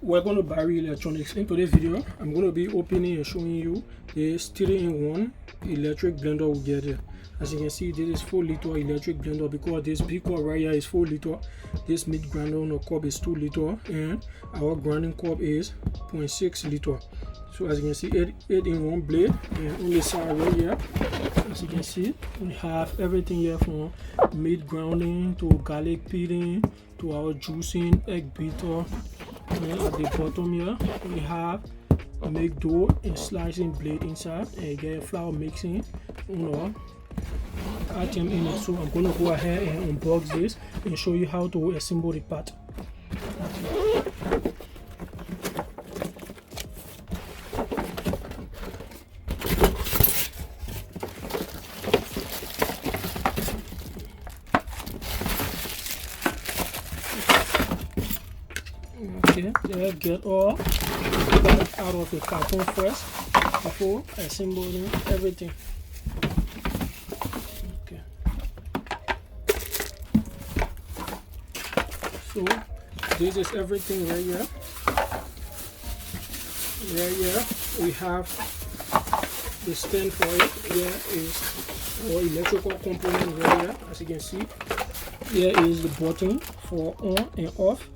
Welcome to Barry Electronics. In today's video, I'm going to be opening and showing you this 3-in-1 electric blender we get here. As you can see, this is 4-liter electric blender because this big cup right here is 4-liter. This mid grinder on the cup is 2-liter, and our grinding cup is 0.6 liter. So as you can see, 8-in-1 blade, and on the side right here, as you can see, we have everything here from meat grinding to garlic peeling to our juicing, egg beater. And at the bottom here, we have a make dough and slicing blade inside, and get flour mixing item in it. So I'm going to go ahead and unbox this and show you how to assemble the part. Okay, get all out of the carton first before assembling everything. Okay, so this is everything right here. Right here we have the stand for it. Here is our electrical component right here. As you can see, here is the button for on and off.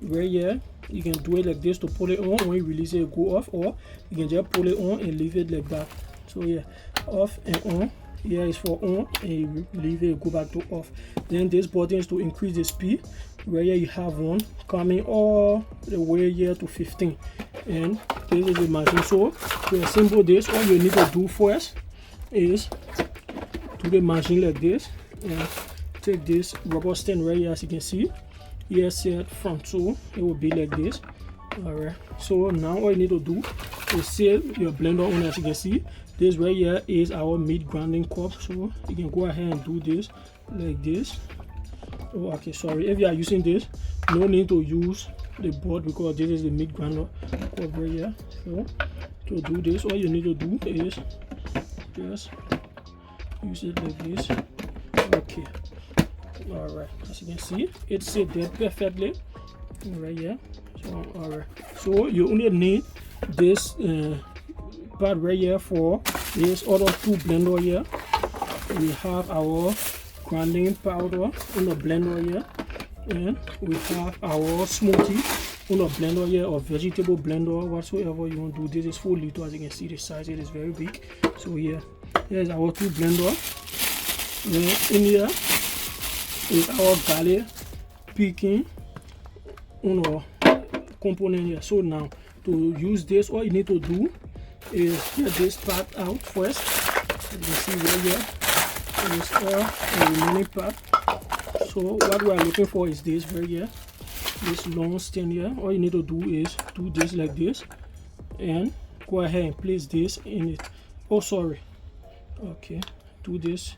Right here, you can do it like this to pull it on. When you release it, go off, or you can just pull it on and leave it like that. So yeah, off and on. Here is for on, and you leave it, go back to off. Then this button is to increase the speed. Right here you have one coming all the way here to 15, and this is the machine. So to assemble this, all you need to do first is do the machine like this, and take this rubber stand right here. As you can see, here set front, so it will be like this. All right, so now all you need to do is set your blender on. As you can see, this right here is our meat grinding cup, so you can go ahead and do this like this. Oh, okay, sorry, if you are using this, no need to use the board because this is the meat grinder cup right here. So to do this, all you need to do is just use it like this. Okay, all right, as you can see, it's set there perfectly right here. So all right, so you only need this part right here for this other two blender here. We have our grinding powder on the blender here, and we have our smoothie on the blender here, or vegetable blender, whatsoever you want to do. This is 4-liter. As you can see, the size, it is very big. So here, here's our two blender, and in here is our garlic picking on our component here. So now to use this, all you need to do is get this part out first. You can see right here is all the remaining part. So what we are looking for is this right here, this long stand here. All you need to do is do this like this, and go ahead and place this in it. Oh, sorry. Okay, do this.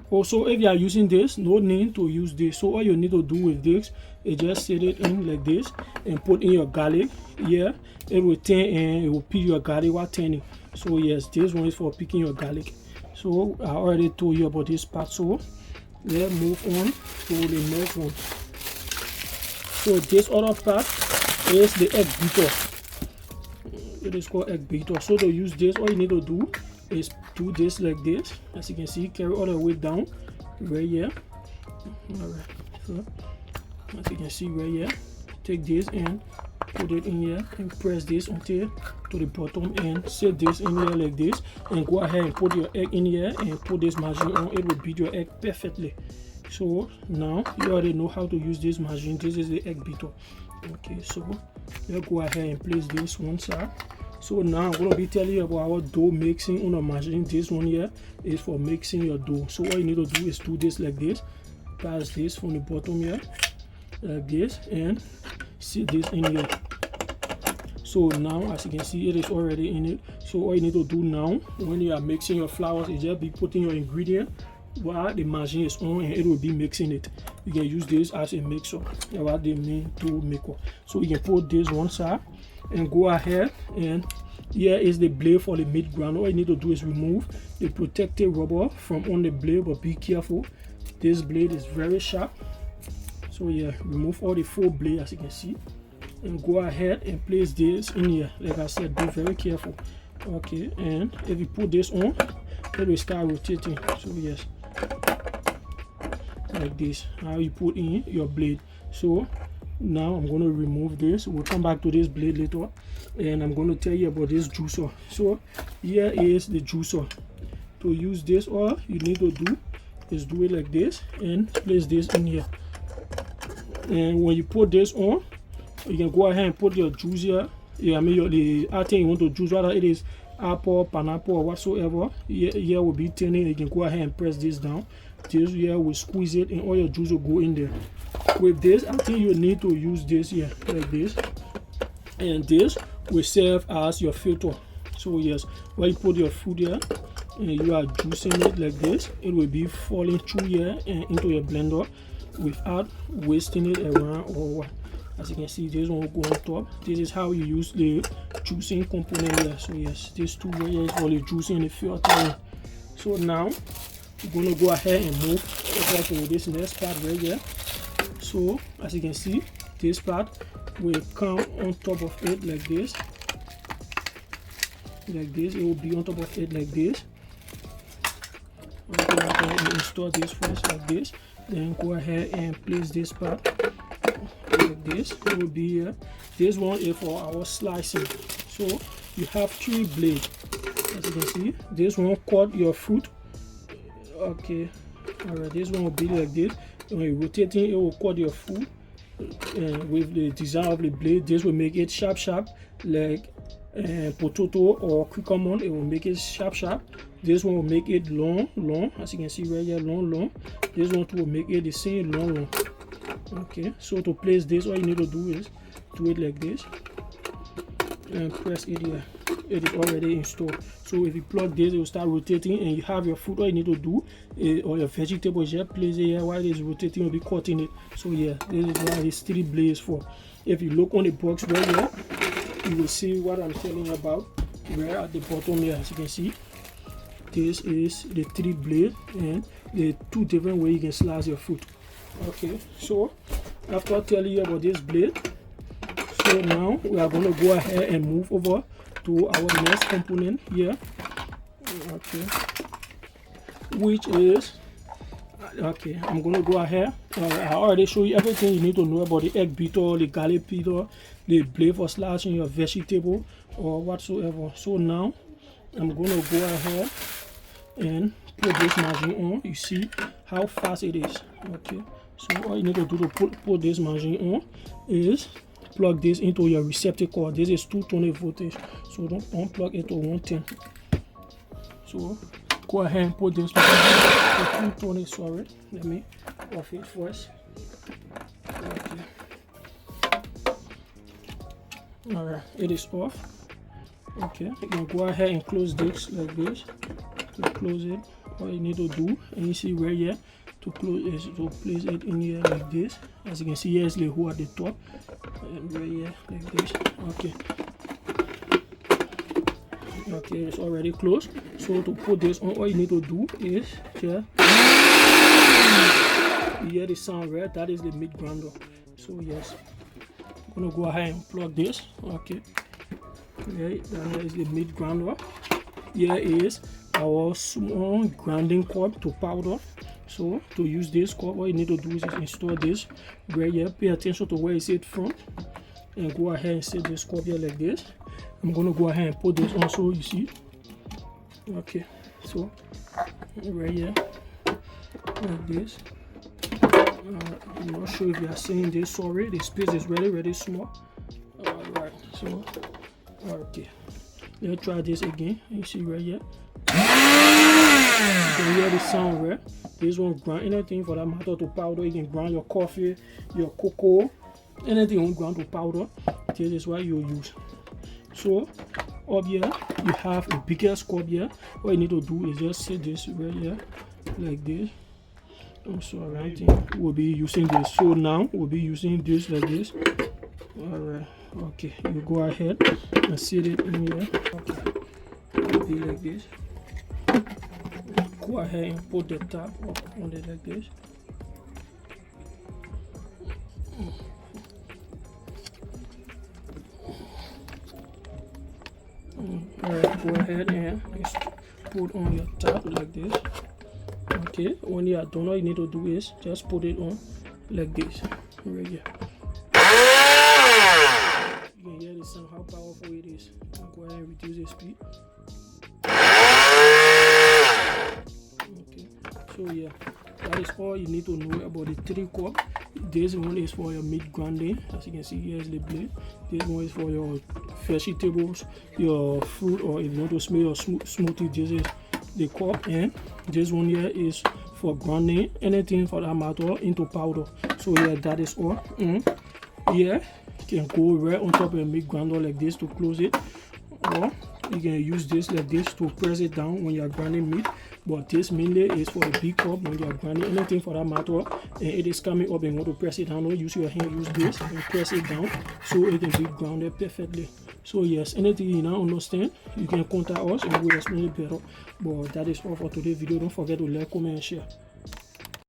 Also, if you are using this, no need to use this. So all you need to do with this is just set it in like this and put in your garlic here. It will turn and it will pick your garlic while turning. So yes, this one is for picking your garlic. So I already told you about this part. So let's move on to the next one. So this other part is the egg beater. It is called egg beater. So to use this, all you need to do is do this like this. As you can see, carry all the way down right here. All right, so as you can see right here, take this and put it in here and press this until to the bottom, and set this in here like this, and go ahead and put your egg in here and put this machine on. It will beat your egg perfectly. So now you already know how to use this machine. This is the egg beater. Okay, so let's go ahead and place this one side. So now I'm going to be telling you about our dough mixing on the machine. This one here is for mixing your dough. So all you need to do is do this like this. Pass this from the bottom here like this, and set this in here. So now as you can see, it is already in it. So all you need to do now when you are mixing your flours is just be putting your ingredient while the machine is on, and it will be mixing it. You can use this as a mixer, what they mean to maker. So you can put this one side and go ahead, and here is the blade for the meat grinder. All you need to do is remove the protective rubber from on the blade, but be careful, this blade is very sharp. So yeah, remove all the 4 blades as you can see. and go ahead and place this in here. Like I said, be very careful. Okay, and if you put this on, it will start rotating. So yes, like this, how you put in your blade. So now I'm going to remove this. We'll come back to this blade later, and I'm going to tell you about this juicer. So here is the juicer. To use this, all you need to do is do it like this and place this in here. And when you put this on, you can go ahead and put your juice here. Yeah, I mean the thing you want to juice, whether it is apple, pineapple, or whatsoever. Here will be turning. You can go ahead and press this down. This here will squeeze it, and all your juice will go in there. With this, I think you need to use this here like this, and this will serve as your filter. So yes, when you put your food here and you are juicing it like this, it will be falling through here and into your blender without wasting it around or what. As you can see, this one will go on top. This is how you use the juicing component here. So yes, this tool here is for the juicing and the filtering. So now we're going to go ahead and move over to this next part right here. So as you can see, this part will come on top of it like this. Like this, it will be on top of it like this. I'm going to go ahead and install this first like this. Then go ahead and place this part like this. It will be here. This one is for our slicing. So you have 3 blades. As you can see, this one cut your fruit. Okay, alright, this one will be like this. When you're rotating, it will cut your food. And with the design of the blade, this will make it sharp like potato or cucumber. It will make it sharp. This one will make it long, as you can see right here, long. This one too will make it the same long. Okay, so to place this, all you need to do is do it like this and press it here. It is already installed. So if you plug this, it will start rotating, and you have your food. All you need to do is, or your vegetable, just place it here. While it is rotating, you'll be cutting it. So yeah, this is what these 3 blades for. If you look on the box right here, you will see what I'm telling you about right at the bottom here. As you can see, this is the 3 blades and the 2 different ways you can slice your food. Okay, so after telling you about this blade, so now we are going to go ahead and move over to our next component here. Okay, which is okay, I'm going to go ahead. I already show you everything you need to know about the egg beater, the garlic beater, the blade for slashing your vegetable or whatsoever. So now I'm going to go ahead and put this machine on. You see how fast it is. Okay, so all you need to do to put this machine on is plug this into your receptacle. This is 220 voltage, so don't unplug it to 110. So go ahead and put this to 220. Sorry, let me off it first. Okay, all right, it is off. Okay, you can go ahead and close this like this. To close it, all you need to do, and you see right here, to close is to place it in here like this. As you can see, here is the hole at the top, and right here like this. Okay, it's already closed. So to put this on, all you need to do is just you hear the sound, right? That is the meat grinder. So yes, I'm gonna go ahead and plug this. Okay, right, that is the meat grinder. Here is our small grinding cup to powder. So to use this cup, what you need to do is install this right here. Pay attention to where it sits from, and go ahead and set this cup here like this. I'm gonna go ahead and put this on, so you see. Okay, so right here like this. I'm not sure if you are seeing this. Sorry, the space is really small. All right, so okay, let's try this again. You see right here, you can hear the sound, right? This one grind anything for that matter to powder. You can grind your coffee, your cocoa, anything you want grind to powder. This is what you use. So up here you have a bigger scope here. What you need to do is just set this right here like this. I'm sorry, I think we'll be using this. So now we'll be using this like this. All right, okay, you go ahead and set it in here. Okay, it'll be like this. Go ahead and put the top up on it like this. Alright, go ahead and just put on your top like this. Okay, when you are done, all you need to do is just put it on like this right here. You can hear the sound, how powerful it is. I'll go ahead and reduce the speed. Okay, so yeah, that is all you need to know about the 3 cup. This one is for your meat grinding. As you can see, here is the blade. This one is for your vegetables, your fruit, or if you want to smell your smoothie, this is the cup. And this one here is for grinding anything for that matter into powder. So yeah, that is all. Yeah, you can go right on top of your meat grinder like this to close it, or you can use this like this to press it down when you are grinding meat. But this mainly is for a big cup when you are grinding anything for that matter, and it is coming up and you want to press it down. Don't use your hand, use this and press it down so it can be grounded perfectly. So yes, anything you now understand, you can contact us and we'll explain it better. But that is all for today's video. Don't forget to like, comment and share.